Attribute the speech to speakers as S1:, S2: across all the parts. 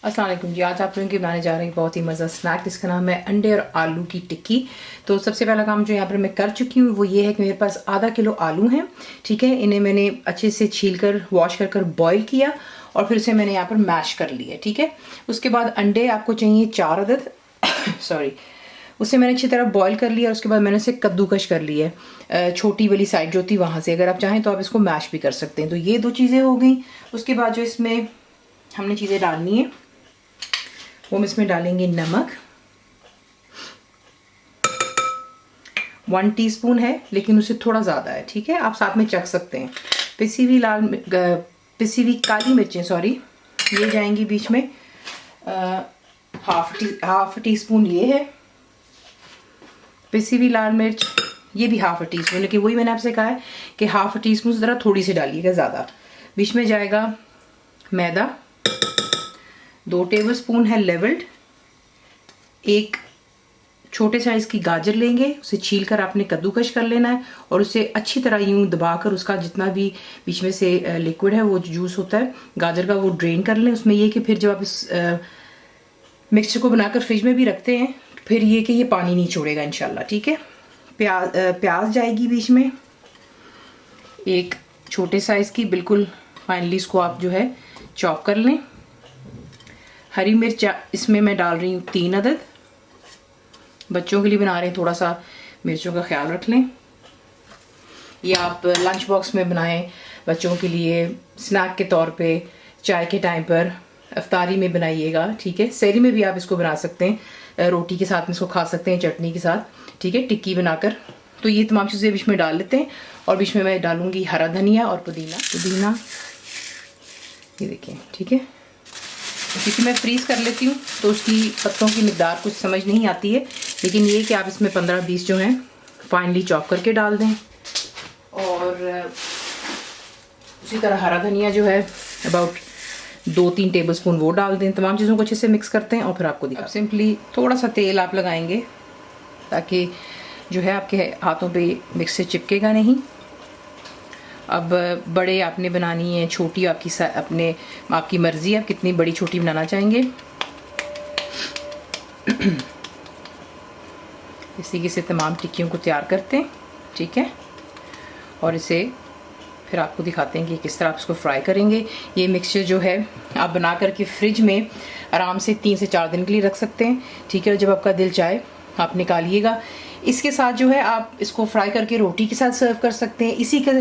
S1: अस्सलाम वालेकुम जी। आज आप लोगों की बनाने जा रहे हैं बहुत ही मज़ा स्नैक, जिसका नाम है अंडे और आलू की टिक्की। तो सबसे पहला काम जो यहाँ पर मैं कर चुकी हूँ वो ये है कि मेरे पास आधा किलो आलू हैं। ठीक है, इन्हें मैंने अच्छे से छील कर वॉश कर कर बॉयल किया और फिर उसे मैंने यहाँ पर मैश कर लिया। ठीक है, उसके बाद अंडे आपको चाहिए 4 अदद सॉरी, उसे मैंने अच्छी तरह बॉईल कर लिया। उसके बाद मैंने इसे कद्दूकश कर लिया है, छोटी वाली साइड जो थी वहाँ से। अगर आप चाहें तो आप इसको मैश भी कर सकते हैं। तो ये 2 चीज़ें हो गई। उसके बाद जो इसमें हमने चीज़ें डालनी है वो हम इसमें डालेंगे नमक 1 टीस्पून है, लेकिन उससे थोड़ा ज़्यादा है। ठीक है, आप साथ में चख सकते हैं। पिसी हुई काली मिर्चें ये जाएंगी बीच में। हाफ टी स्पून ये है। पिसी हुई लाल मिर्च ये भी हाफ टी स्पून, लेकिन वही मैंने आपसे कहा है कि हाफ टी स्पून से ज़रा थोड़ी सी डालिएगा ज़्यादा। बीच में जाएगा मैदा 2 टेबलस्पून है लेवल्ड। एक छोटे साइज़ की गाजर लेंगे, उसे छील कर आपने कद्दूकश कर लेना है और उसे अच्छी तरह यूं दबाकर उसका जितना भी बीच में से लिक्विड है, वो जूस होता है गाजर का, वो ड्रेन कर लें। उसमें ये कि फिर जब आप इस मिक्सचर को बनाकर फ्रिज में भी रखते हैं फिर ये कि ये पानी नहीं छोड़ेगा इंशाल्लाह। ठीक है, प्याज जाएगी बीच में एक छोटे साइज़ की, बिल्कुल फाइनली इसको आप जो है चॉप कर लें। हरी मिर्च इसमें मैं डाल रही हूँ 3 अदद। बच्चों के लिए बना रहे हैं, थोड़ा सा मिर्चों का ख्याल रख लें। ये आप लंच बॉक्स में बनाएं बच्चों के लिए, स्नैक के तौर पे, चाय के टाइम पर, इफ्तारी में बनाइएगा। ठीक है, सहरी में भी आप इसको बना सकते हैं, रोटी के साथ में इसको खा सकते हैं, चटनी के साथ। ठीक है, टिक्की बनाकर। तो ये तमाम चीज़ें बीच में डाल लेते हैं और बीच में मैं डालूंगी हरा धनिया और पुदीना ये देखिए। ठीक है, क्योंकि मैं फ्रीज़ कर लेती हूँ तो उसकी पत्तों की मिकदार कुछ समझ नहीं आती है, लेकिन ये कि आप इसमें 15-20 जो हैं फाइनली चॉप करके डाल दें। और उसी तरह हरा धनिया जो है अबाउट 2-3 टेबलस्पून वो डाल दें। तमाम चीज़ों को अच्छे से मिक्स करते हैं और फिर आपको दिखा। सिंपली थोड़ा सा तेल आप लगाएंगे ताकि जो है आपके हाथों पे मिक्स से चिपकेगा नहीं। अब बड़े आपने बनानी है, छोटी आपकी मर्ज़ी, आप कितनी बड़ी छोटी बनाना चाहेंगे। इस तरीके से तमाम टिक्कियों को तैयार करते हैं। ठीक है, और इसे फिर आपको दिखाते हैं कि किस तरह आप इसको फ्राई करेंगे। ये मिक्सचर जो है आप बना करके फ्रिज में आराम से 3 से 4 दिन के लिए रख सकते हैं। ठीक है, जब आपका दिल चाहे आप निकालिएगा। इसके साथ जो है आप इसको फ्राई करके रोटी के साथ सर्व कर सकते हैं। इसी का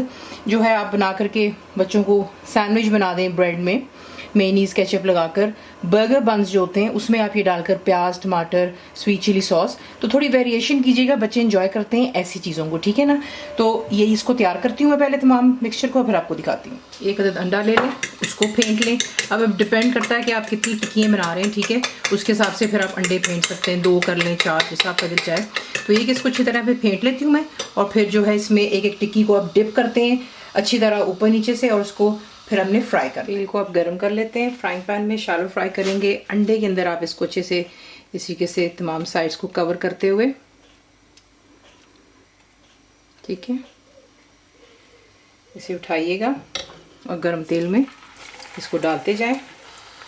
S1: जो है आप बना करके बच्चों को सैंडविच बना दें ब्रेड में, मेयोनीज़ केचप लगाकर। बर्गर बन्स जो होते हैं उसमें आप ये डालकर प्याज, टमाटर, स्वीट चिली सॉस, तो थोड़ी वेरिएशन कीजिएगा, बच्चे इंजॉय करते हैं ऐसी चीज़ों को। ठीक है ना, तो ये इसको तैयार करती हूँ मैं पहले तमाम मिक्सचर को, फिर आपको दिखाती हूँ। 1 अदद अंडा ले लें, उसको फेंट लें। अब डिपेंड करता है कि आप कितनी टिक्कियाँ बना रहे हैं। ठीक है, उसके हिसाब से फिर आप अंडे फेंट सकते हैं, 2 कर लें, 4, जैसा आपका दिल चाहे। तो ये कि इसको अच्छी तरह से फेंट लेती हूँ मैं, और फिर जो है इसमें एक टिक्की को आप डिप करते हैं अच्छी तरह ऊपर नीचे से, और उसको फिर हमने फ्राई कर। तेल को आप गर्म कर लेते हैं, फ्राइंग पैन में शैलो फ्राई करेंगे। अंडे के अंदर आप इसको अच्छे से इस तरीके से तमाम साइड्स को कवर करते हुए, ठीक है, इसे उठाइएगा और गर्म तेल में इसको डालते जाएं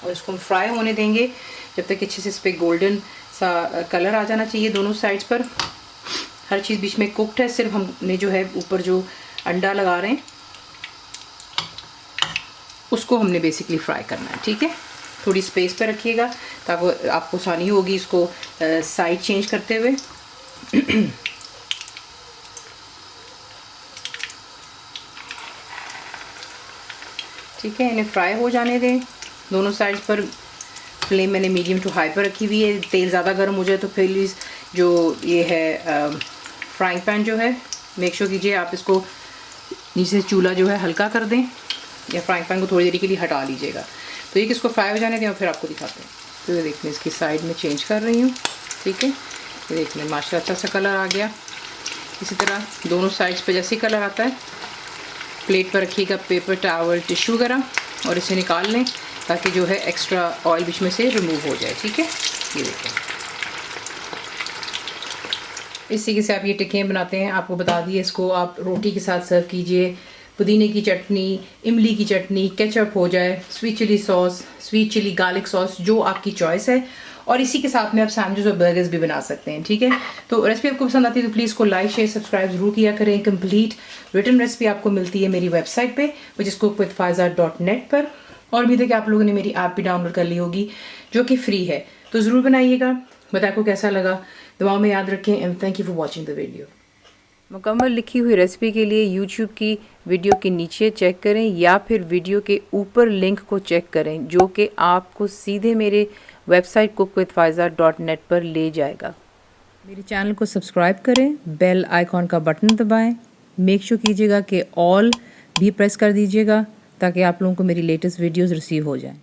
S1: और इसको हम फ्राई होने देंगे जब तक अच्छे से इस पर गोल्डन सा कलर आ जाना चाहिए दोनों साइड्स पर। हर चीज़ बीच में कुकड है, सिर्फ हमने जो है ऊपर जो अंडा लगा रहे हैं उसको हमने बेसिकली फ्राई करना है। ठीक है, थोड़ी स्पेस पे रखिएगा ताकि आपको आसानी होगी इसको साइड चेंज करते हुए। ठीक है, इन्हें फ्राई हो जाने दें दोनों साइड पर। फ्लेम मैंने मीडियम टू हाई पर रखी हुई है। तेल ज़्यादा गर्म हो जाए तो फिर जो ये है फ्राइंग पैन जो है, मेक श्योर कीजिए आप इसको नीचे से चूल्हा जो है हल्का कर दें, या फ्राइंग पैन को थोड़ी देर के लिए हटा लीजिएगा। तो ये किसको फ्राई हो जाने दें और फिर आपको दिखाते हैं। तो ये देखने इसकी साइड में चेंज कर रही हूँ। ठीक है, ये देखने माशाल्लाह अच्छा सा कलर आ गया। इसी तरह दोनों साइड्स पे जैसे ही कलर आता है प्लेट पर रखिएगा पेपर टॉवल, टिश्यू वगैरह, और इसे निकाल लें ताकि जो है एक्स्ट्रा ऑयल बीच में से रिमूव हो जाए। ठीक है, ये देखें इस तरीके से आप ये टिक्कियाँ बनाते हैं। आपको बता दिए, इसको आप रोटी के साथ सर्व कीजिए, पुदीने की चटनी, इमली की चटनी, केचप हो जाए, sweet chilli sauce, sweet chilli garlic sauce, जो आपकी चॉइस है। और इसी के साथ में आप सैंडविच और बर्गर्स भी बना सकते हैं, ठीक है। तो रेसिपी आपको पसंद आती है तो प्लीज़ को लाइक शेयर सब्सक्राइब जरूर किया करें। कंप्लीट रिटन रेसिपी आपको मिलती है मेरी वेबसाइट पे विच इज़ cookwithfaiza.net पर। और उम्मीद है कि आप लोगों ने मेरी ऐप भी डाउनलोड कर ली होगी जो कि फ्री है, तो ज़रूर बनाइएगा। बताए आपको कैसा लगा, दुआओं में याद रखें and thank you for watching the video. मुकम्मल लिखी हुई रेसिपी के लिए यूट्यूब की वीडियो के नीचे चेक करें या फिर वीडियो के ऊपर लिंक को चेक करें जो कि आपको सीधे मेरे वेबसाइट cookwithfaiza.net पर ले जाएगा। मेरे चैनल को सब्सक्राइब करें, बेल आइकॉन का बटन दबाएं, मेक श्योर कीजिएगा कि ऑल भी प्रेस कर दीजिएगा ताकि आप लोगों को मेरी लेटेस्ट वीडियोस रिसीव हो जाएं।